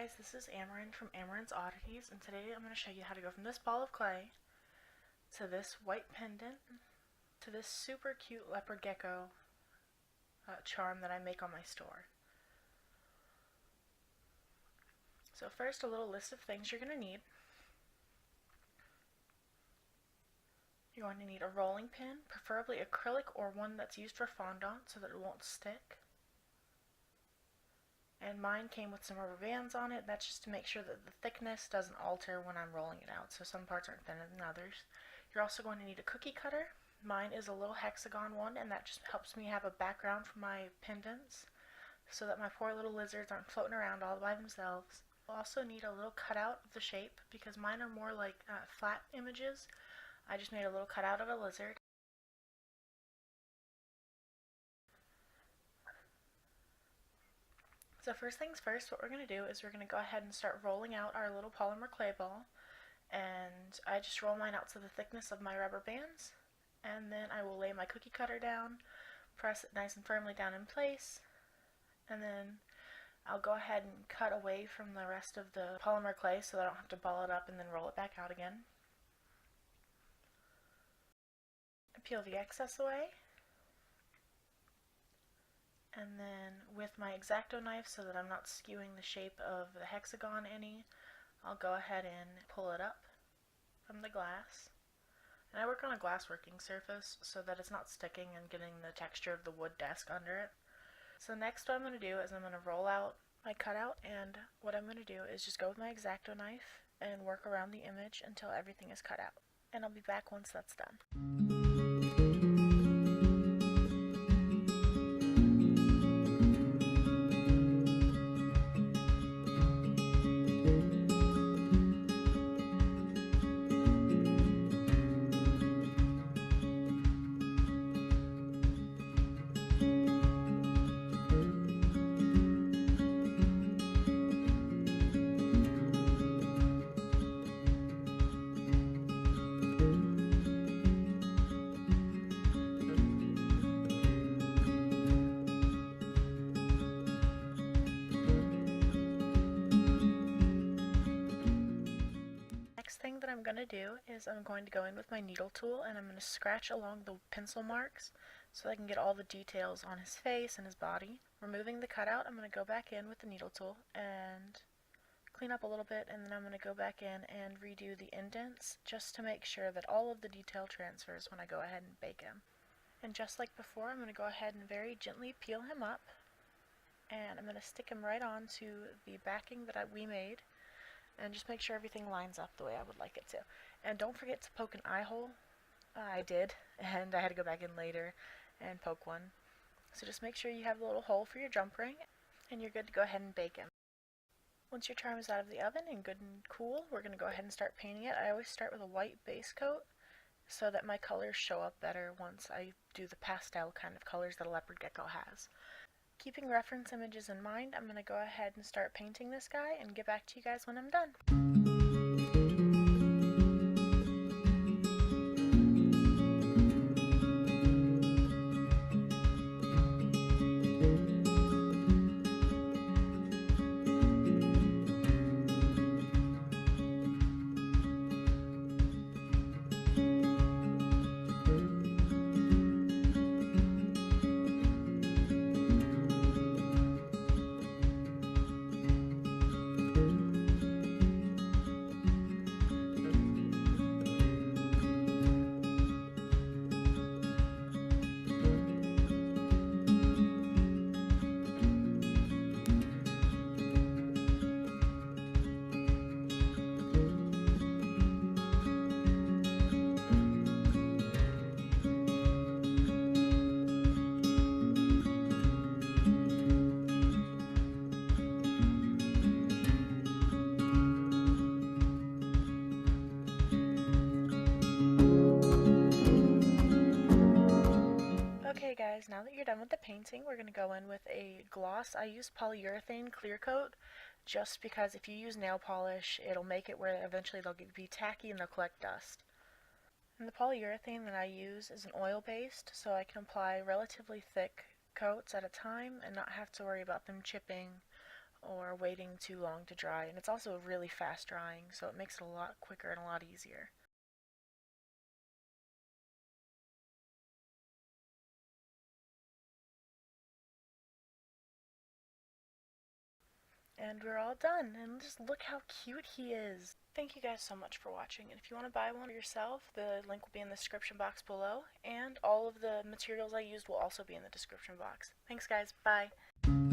guys, this is Amarin from Amarin's Oddities, and today I'm going to show you how to go from this ball of clay to this white pendant to this super cute leopard gecko charm that I make on my store. So first, a little list of things you're going to need. You're going to need a rolling pin, preferably acrylic or one that's used for fondant so that it won't stick. And mine came with some rubber bands on it. That's just to make sure that the thickness doesn't alter when I'm rolling it out, so some parts aren't thinner than others. You're also going to need a cookie cutter. Mine is a little hexagon one, and that just helps me have a background for my pendants so that my poor little lizards aren't floating around all by themselves. You'll also need a little cutout of the shape because mine are more like flat images. I just made a little cutout of a lizard. So first things first, what we're going to do is we're going to go ahead and start rolling out our little polymer clay ball. And I just roll mine out to the thickness of my rubber bands. And then I will lay my cookie cutter down, press it nice and firmly down in place. And then I'll go ahead and cut away from the rest of the polymer clay so that I don't have to ball it up and then roll it back out again. Peel the excess away. And then with my X-Acto knife, so that I'm not skewing the shape of the hexagon any, I'll go ahead and pull it up from the glass. And I work on a glass working surface so that it's not sticking and getting the texture of the wood desk under it. So next what I'm going to do is I'm going to roll out my cutout, and what I'm going to do is just go with my X-Acto knife and work around the image until everything is cut out. And I'll be back once that's done. Thing that I'm going to do is I'm going to go in with my needle tool and I'm going to scratch along the pencil marks so I can get all the details on his face and his body. Removing the cutout, I'm going to go back in with the needle tool and clean up a little bit, and then I'm going to go back in and redo the indents just to make sure that all of the detail transfers when I go ahead and bake him. And just like before, I'm going to go ahead and very gently peel him up, and I'm going to stick him right onto the backing that we made. And just make sure everything lines up the way I would like it to. And don't forget to poke an eye hole. I did, and I had to go back in later and poke one. So just make sure you have the little hole for your jump ring, and you're good to go ahead and bake him. Once your charm is out of the oven and good and cool, we're going to go ahead and start painting it. I always start with a white base coat so that my colors show up better once I do the pastel kind of colors that a leopard gecko has. Keeping reference images in mind, I'm going to go ahead and start painting this guy and get back to you guys when I'm done. Okay guys, now that you're done with the painting, we're going to go in with a gloss. I use polyurethane clear coat just because if you use nail polish, it'll make it where eventually they'll be tacky and they'll collect dust. And the polyurethane that I use is an oil-based, so I can apply relatively thick coats at a time and not have to worry about them chipping or waiting too long to dry, and it's also really fast drying, so it makes it a lot quicker and a lot easier. And we're all done, and just look how cute he is. Thank you guys so much for watching, and if you want to buy one for yourself, the link will be in the description box below, and all of the materials I used will also be in the description box. Thanks guys, bye!